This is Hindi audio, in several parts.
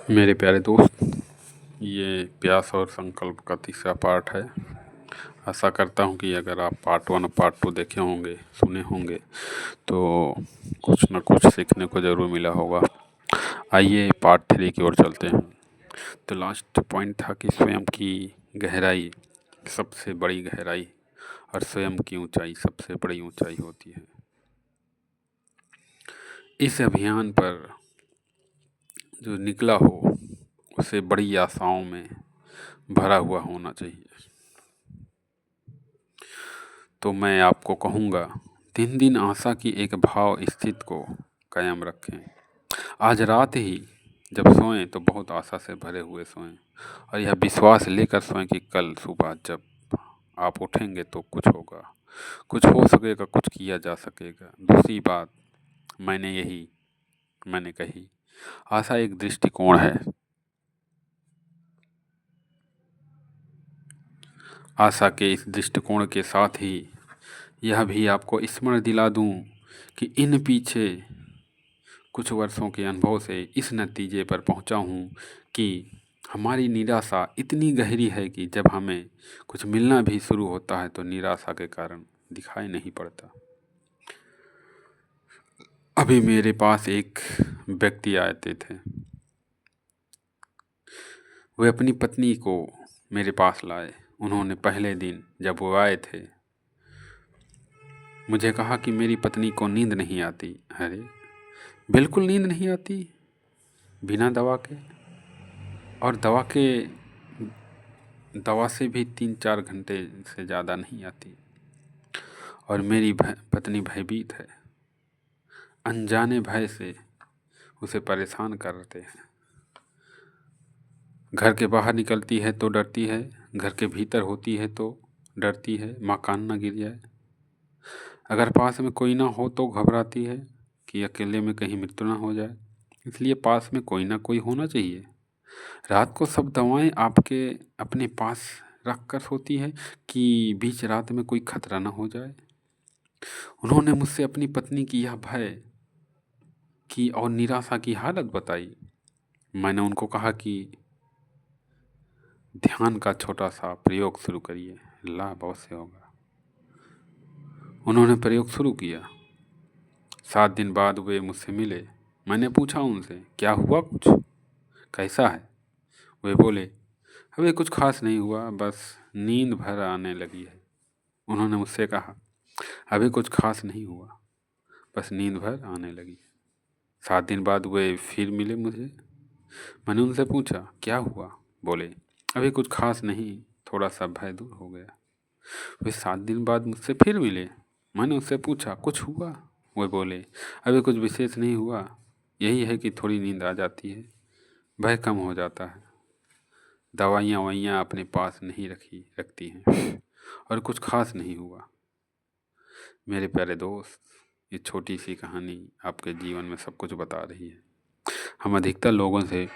मेरे प्यारे दोस्त, ये प्यास और संकल्प का तीसरा पार्ट है। आशा करता हूँ कि अगर आप पार्ट 1 और पार्ट 2 देखे होंगे, सुने होंगे, तो कुछ न कुछ सीखने को ज़रूर मिला होगा। आइए पार्ट 3 की ओर चलते हैं। तो लास्ट पॉइंट था कि स्वयं की गहराई सबसे बड़ी गहराई और स्वयं की ऊंचाई सबसे बड़ी ऊंचाई होती है। इस अभियान पर जो निकला हो उसे बड़ी आशाओं में भरा हुआ होना चाहिए। तो मैं आपको कहूँगा, दिन दिन आशा की एक भाव स्थिति को कायम रखें। आज रात ही जब सोएं तो बहुत आशा से भरे हुए सोएं और यह विश्वास लेकर सोएं कि कल सुबह जब आप उठेंगे तो कुछ होगा, कुछ हो सकेगा, कुछ किया जा सकेगा। दूसरी बात मैंने कही, आशा एक दृष्टिकोण है। आशा के इस दृष्टिकोण के साथ ही यह भी आपको स्मरण दिला दूं कि इन पीछे कुछ वर्षों के अनुभव से इस नतीजे पर पहुंचा हूं कि हमारी निराशा इतनी गहरी है कि जब हमें कुछ मिलना भी शुरू होता है तो निराशा के कारण दिखाई नहीं पड़ता। अभी मेरे पास एक व्यक्ति आते थे। वे अपनी पत्नी को मेरे पास लाए। उन्होंने पहले दिन जब वो आए थे मुझे कहा कि मेरी पत्नी को नींद नहीं आती। अरे बिल्कुल नींद नहीं आती, बिना दवा के, और दवा से भी 3-4 घंटे से ज़्यादा नहीं आती। और मेरी पत्नी भयभीत है, अनजाने भय से उसे परेशान करते हैं। घर के बाहर निकलती है तो डरती है, घर के भीतर होती है तो डरती है मकान न गिर जाए। अगर पास में कोई ना हो तो घबराती है कि अकेले में कहीं मृत्यु ना हो जाए, इसलिए पास में कोई ना कोई होना चाहिए। रात को सब दवाएं आपके अपने पास रख कर सोती है कि बीच रात में कोई खतरा ना हो जाए। उन्होंने मुझसे अपनी पत्नी की यह भय की और निराशा की हालत बताई। मैंने उनको कहा कि ध्यान का छोटा सा प्रयोग शुरू करिए, लाभ अवश्य होगा। उन्होंने प्रयोग शुरू किया। 7 दिन बाद वे मुझसे मिले। मैंने पूछा उनसे, क्या हुआ, कुछ कैसा है? वे बोले, अभी कुछ खास नहीं हुआ, बस नींद भर आने लगी है। उन्होंने मुझसे कहा, अभी कुछ खास नहीं हुआ, बस नींद भर आने लगी। 7 दिन बाद वे फिर मिले मुझे। मैंने उनसे पूछा, क्या हुआ? बोले, अभी कुछ खास नहीं, थोड़ा सा भय दूर हो गया। वे 7 दिन बाद मुझसे फिर मिले। मैंने उससे पूछा, कुछ हुआ? वे बोले, अभी कुछ विशेष नहीं हुआ, यही है कि थोड़ी नींद आ जाती है, भय कम हो जाता है। दवाइयाँ ववाइयाँ अपने पास नहीं रखती हैं और कुछ खास नहीं हुआ। मेरे प्यारे दोस्त, ये छोटी सी कहानी आपके जीवन में सब कुछ बता रही है। हम अधिकतर लोगों से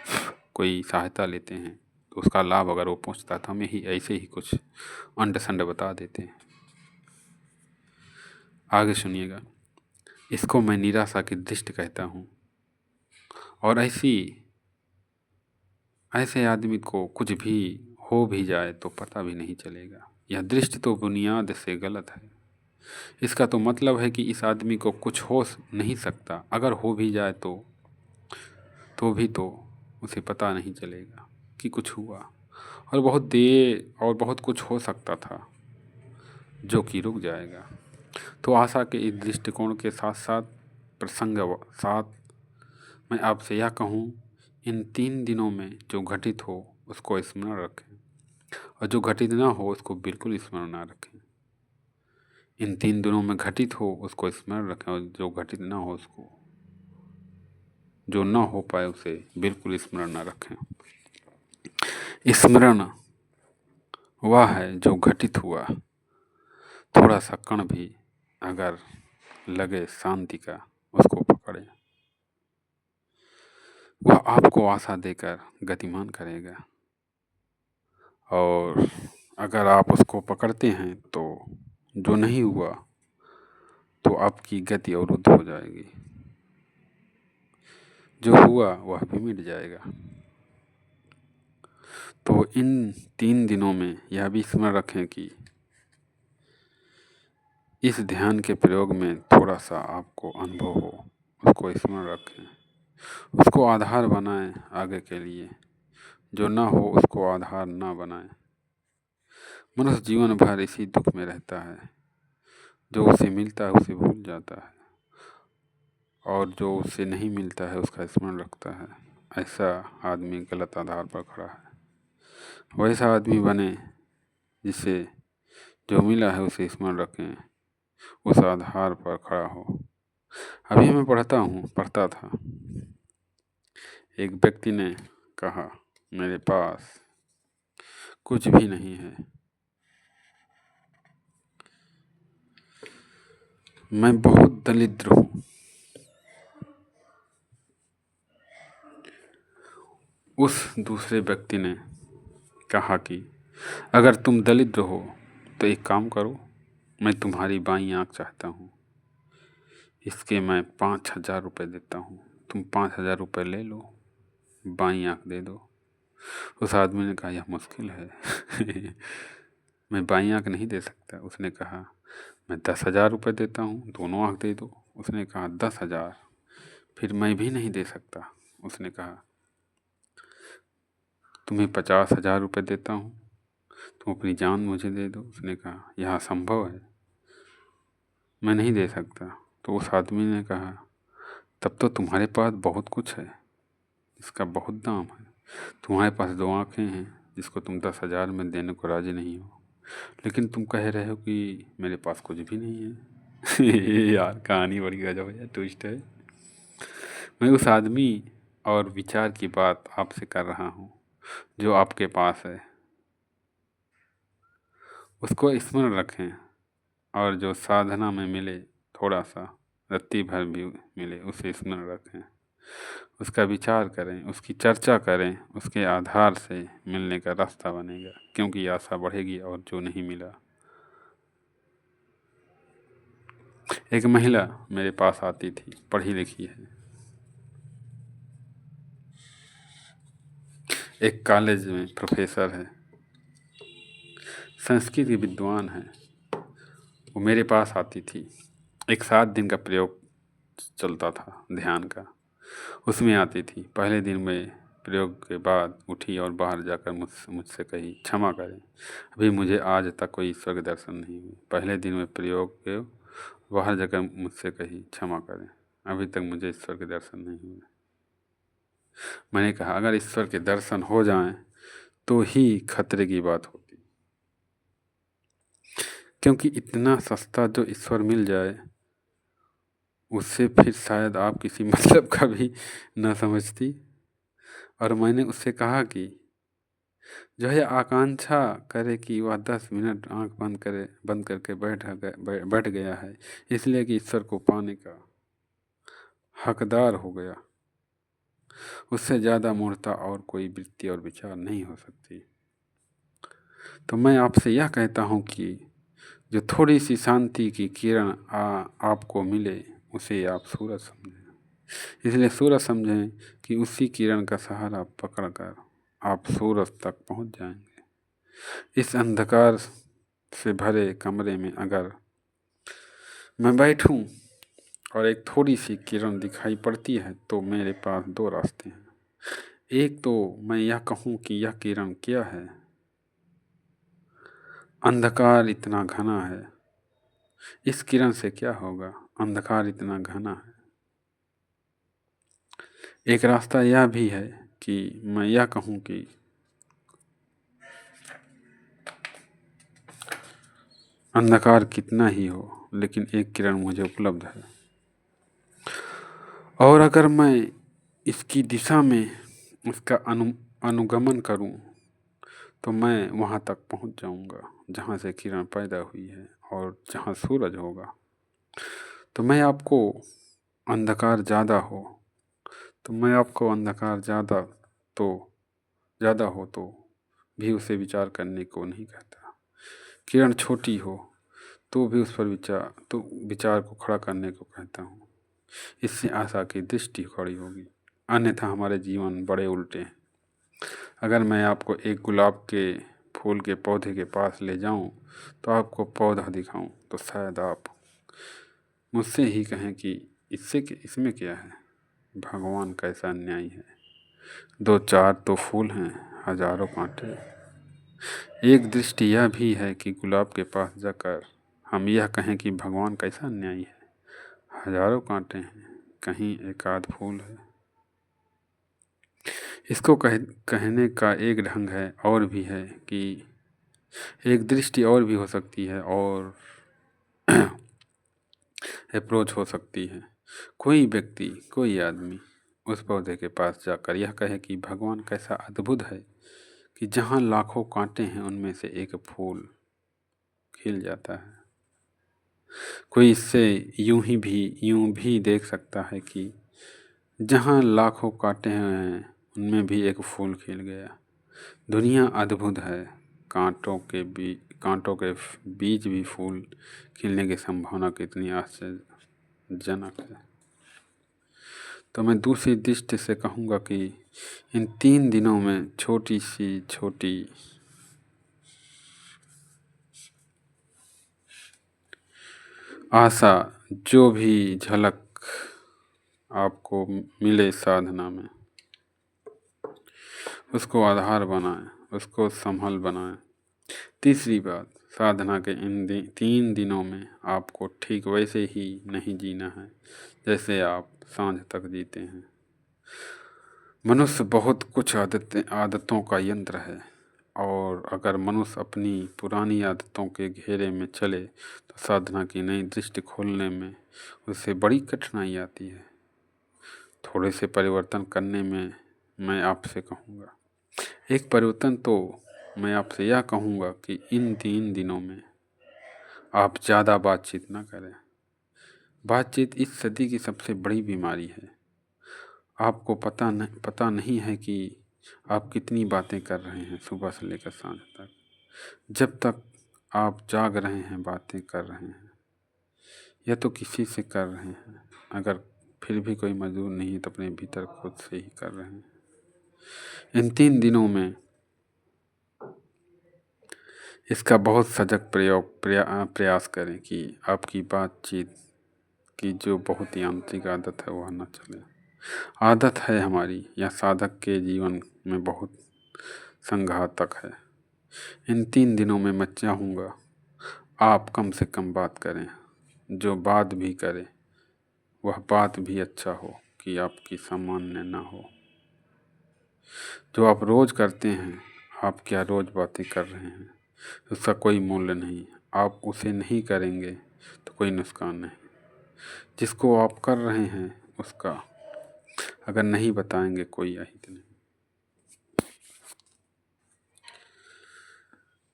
कोई सहायता लेते हैं तो उसका लाभ अगर वो पहुंचता है तो हमें ही ऐसे ही कुछ अंड संड बता देते हैं। आगे सुनिएगा। इसको मैं निराशा की दृष्टि कहता हूँ। और ऐसे आदमी को कुछ भी हो भी जाए तो पता भी नहीं चलेगा। यह दृष्टि तो बुनियाद से गलत है। इसका तो मतलब है कि इस आदमी को कुछ हो नहीं सकता, अगर हो भी जाए तो भी तो उसे पता नहीं चलेगा कि कुछ हुआ, और बहुत देर और बहुत कुछ हो सकता था जो कि रुक जाएगा। तो आशा के इस दृष्टिकोण के साथ साथ प्रसंग साथ मैं आपसे यह कहूँ, इन 3 दिनों में जो घटित हो उसको स्मरण रखें और जो घटित ना हो उसको बिल्कुल स्मरण ना रखें। इन 3 दिनों में घटित हो उसको स्मरण रखें और जो घटित ना हो उसको, जो ना हो पाए उसे बिल्कुल स्मरण ना रखें। स्मरण वह है जो घटित हुआ, थोड़ा सा कण भी अगर लगे शांति का उसको पकड़े, वह आपको आशा देकर गतिमान करेगा। और अगर आप उसको पकड़ते हैं तो जो नहीं हुआ तो आपकी गति अवरुद्ध हो जाएगी, जो हुआ वह भी मिट जाएगा। तो इन 3 दिनों में यह भी स्मरण रखें कि इस ध्यान के प्रयोग में थोड़ा सा आपको अनुभव हो, उसको स्मरण रखें, उसको आधार बनाएं आगे के लिए। जो ना हो उसको आधार ना बनाएं। मनुष्य जीवन भर इसी दुख में रहता है। जो उसे मिलता है उसे भूल जाता है, और जो उसे नहीं मिलता है उसका स्मरण रखता है। ऐसा आदमी गलत आधार पर खड़ा है। वैसा आदमी बने जिसे जो मिला है उसे स्मरण रखें, उस आधार पर खड़ा हो। अभी मैं पढ़ता था, एक व्यक्ति ने कहा, मेरे पास कुछ भी नहीं है, मैं बहुत दरिद्र हूँ। उस दूसरे व्यक्ति ने कहा कि अगर तुम दरिद्र हो तो एक काम करो, मैं तुम्हारी बाईं आँख चाहता हूँ, इसके मैं 5,000 रुपये देता हूँ, तुम 5,000 रुपये ले लो, बाईं आँख दे दो। उस आदमी ने कहा, यह मुश्किल है मैं बाईं आँख नहीं दे सकता। उसने कहा, मैं 10,000 रुपये देता हूँ, दोनों आँख दे दो। उसने कहा 10,000, फिर मैं भी नहीं दे सकता। उसने कहा, तुम्हें 50,000 रुपये देता हूँ, तुम अपनी जान मुझे दे दो। उसने कहा, यह असंभव है, मैं नहीं दे सकता। तो उस आदमी ने कहा, तब तो तुम्हारे पास बहुत कुछ है, इसका बहुत दाम है। तुम्हारे पास 2 आँखें हैं जिसको तुम 10,000 में देने को राजी नहीं हो, लेकिन तुम कह रहे हो कि मेरे पास कुछ भी नहीं है यार कहानी बड़ी गजब है, ट्विस्ट है। मैं उस आदमी और विचार की बात आपसे कर रहा हूँ जो आपके पास है, उसको स्मरण रखें। और जो साधना में मिले थोड़ा सा, रत्ती भर भी मिले, उसे स्मरण रखें, उसका विचार करें, उसकी चर्चा करें, उसके आधार से मिलने का रास्ता बनेगा, क्योंकि आशा बढ़ेगी। और जो नहीं मिला, एक महिला मेरे पास आती थी, पढ़ी लिखी है, एक कॉलेज में प्रोफेसर है, संस्कृत की विद्वान है। वो मेरे पास आती थी, एक 7 दिन का प्रयोग चलता था ध्यान का, उसमें आती थी। पहले दिन में प्रयोग के बाद उठी और बाहर जाकर मुझसे कही, क्षमा करें, अभी मुझे आज तक कोई ईश्वर के दर्शन नहीं हुए। पहले दिन में प्रयोग के बाहर जाकर मुझसे कही, क्षमा करें, अभी तक मुझे ईश्वर के दर्शन नहीं हुए। मैंने कहा, अगर ईश्वर के दर्शन हो जाएं तो ही खतरे की बात होती, क्योंकि इतना सस्ता जो ईश्वर मिल जाए उससे फिर शायद आप किसी मतलब का भी न समझती। और मैंने उससे कहा कि जो है आकांक्षा करे कि वह 10 मिनट आंख बंद करके बैठ गया है, इसलिए कि ईश्वर को पाने का हकदार हो गया। उससे ज़्यादा मूर्खता और कोई वृत्ति और विचार नहीं हो सकती। तो मैं आपसे यह कहता हूँ कि जो थोड़ी सी शांति की किरण आपको मिले उसे आप सूरज समझें। इसलिए सूरज समझें कि उसी किरण का सहारा पकड़कर आप सूरज तक पहुँच जाएंगे। इस अंधकार से भरे कमरे में अगर मैं बैठूं और एक थोड़ी सी किरण दिखाई पड़ती है तो मेरे पास 2 रास्ते हैं। एक तो मैं यह कहूँ कि यह किरण क्या है, अंधकार इतना घना है, इस किरण से क्या होगा, अंधकार इतना घना है। एक रास्ता यह भी है कि मैं यह कहूँ कि अंधकार कितना ही हो लेकिन एक किरण मुझे उपलब्ध है, और अगर मैं इसकी दिशा में इसका अनुगमन करूं तो मैं वहां तक पहुंच जाऊंगा जहां से किरण पैदा हुई है और जहां सूरज होगा। तो मैं आपको अंधकार ज़्यादा हो तो मैं आपको अंधकार तो ज़्यादा हो तो भी उसे विचार करने को नहीं कहता। किरण छोटी हो तो भी उस पर विचार को खड़ा करने को कहता हूँ। इससे आशा की दृष्टि खड़ी होगी, अन्यथा हमारे जीवन बड़े उल्टे हैं। अगर मैं आपको एक गुलाब के फूल के पौधे के पास ले जाऊं तो आपको पौधा दिखाऊं तो शायद आप मुझसे ही कहें कि इसमें क्या है। भगवान कैसा न्यायी है। दो चार तो फूल हैं, हजारों कांटे। एक दृष्टि यह भी है कि गुलाब के पास जाकर हम यह कहें कि भगवान कैसा न्यायी है। हजारों कांटे हैं, कहीं एक आध फूल है। इसको कहने का एक ढंग है और भी है कि एक दृष्टि और भी हो सकती है और अप्रोच हो सकती है। कोई व्यक्ति, कोई आदमी उस पौधे के पास जाकर यह कहे कि भगवान कैसा अद्भुत है कि जहाँ लाखों कांटे हैं उनमें से एक फूल खिल जाता है। कोई इससे यूं भी देख सकता है कि जहाँ लाखों कांटे हैं उनमें भी एक फूल खिल गया। दुनिया अद्भुत है। कांटों के बीच भी फूल खिलने की संभावना कितनी आश्चर्यजनक है। तो मैं दूसरी दृष्टि से कहूँगा कि इन 3 दिनों में छोटी सी छोटी आशा, जो भी झलक आपको मिले साधना में, उसको आधार बनाएं, उसको संभल बनाएं। तीसरी बात, साधना के इन 3 दिनों में आपको ठीक वैसे ही नहीं जीना है जैसे आप सांझ तक जीते हैं। मनुष्य बहुत कुछ आदतों का यंत्र है और अगर मनुष्य अपनी पुरानी आदतों के घेरे में चले तो साधना की नई दृष्टि खोलने में उसे बड़ी कठिनाई आती है। थोड़े से परिवर्तन करने में मैं आपसे कहूँगा, एक परिवर्तन तो मैं आपसे यह कहूँगा कि इन 3 दिनों में आप ज़्यादा बातचीत ना करें। बातचीत इस सदी की सबसे बड़ी बीमारी है। आपको पता नहीं है कि आप कितनी बातें कर रहे हैं सुबह से लेकर सांझ तक। जब तक आप जाग रहे हैं बातें कर रहे हैं या तो किसी से कर रहे हैं। अगर फिर भी कोई मजबूर नहीं है तो अपने भीतर खुद से ही कर रहे हैं। इन 3 दिनों में इसका बहुत सजग प्रयास करें कि आपकी बातचीत की जो बहुत ही आंतरिक आदत है वह न चले। आदत है हमारी या साधक के जीवन में बहुत संघातक है। इन 3 दिनों में मैं चाहूँगा आप कम से कम बात करें। जो बात भी करें वह बात भी अच्छा हो कि आपकी सामान्य ना हो। जो आप रोज़ करते हैं, आप क्या रोज़ बातें कर रहे हैं, उसका कोई मूल्य नहीं। आप उसे नहीं करेंगे तो कोई नुकसान नहीं। जिसको आप कर रहे हैं उसका अगर नहीं बताएंगे कोई अहित नहीं।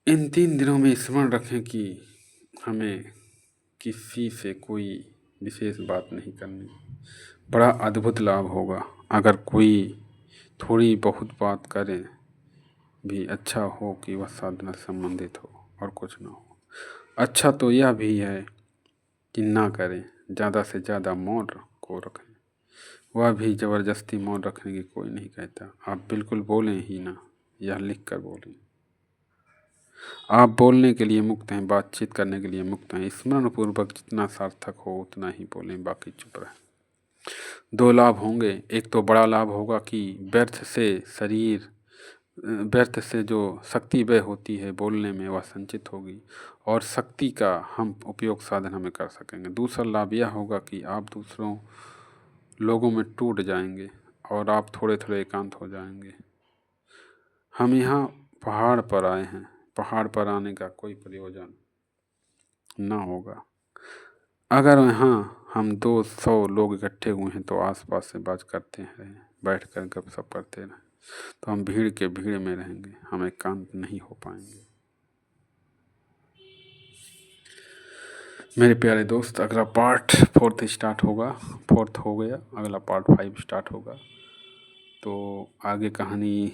इन 3 दिनों में स्मरण रखें कि हमें किसी से कोई विशेष बात नहीं करनी। बड़ा अद्भुत लाभ होगा अगर कोई थोड़ी बहुत बात करें भी। अच्छा हो कि वह साधना से संबंधित हो और कुछ ना हो। अच्छा तो यह भी है कि ना करें, ज़्यादा से ज़्यादा मौन को रखें। वह भी ज़बरदस्ती मौन रखने की कोई नहीं कहता। आप बिल्कुल बोलें ही ना, यह लिख कर बोलें। आप बोलने के लिए मुक्त हैं, बातचीत करने के लिए मुक्त हैं। स्मरण पूर्वक जितना सार्थक हो उतना ही बोलें, बाकी चुप रहें। 2 लाभ होंगे। एक तो बड़ा लाभ होगा कि व्यर्थ से जो शक्ति व्यय होती है बोलने में वह संचित होगी और शक्ति का हम उपयोग साधना में कर सकेंगे। दूसरा लाभ यह होगा कि आप दूसरों लोगों में टूट जाएंगे और आप थोड़े थोड़े एकांत हो जाएंगे। हम यहाँ पहाड़ पर आए हैं, पहाड़ पर आने का कोई प्रयोजन ना होगा। अगर यहाँ हम 200 लोग इकट्ठे हुए हैं तो आसपास से बात करते हैं, बैठ कर गपशप करते रहें तो हम भीड़ में रहेंगे, हम एकांत नहीं हो पाएंगे। मेरे प्यारे दोस्त, अगला पार्ट 4 स्टार्ट होगा। 4 हो गया, अगला पार्ट 5 स्टार्ट होगा। तो आगे कहानी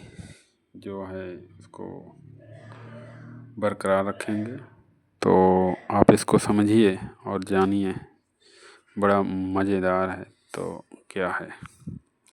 जो है उसको बरकरार रखेंगे। तो आप इसको समझिए और जानिए, बड़ा मज़ेदार है। तो क्या है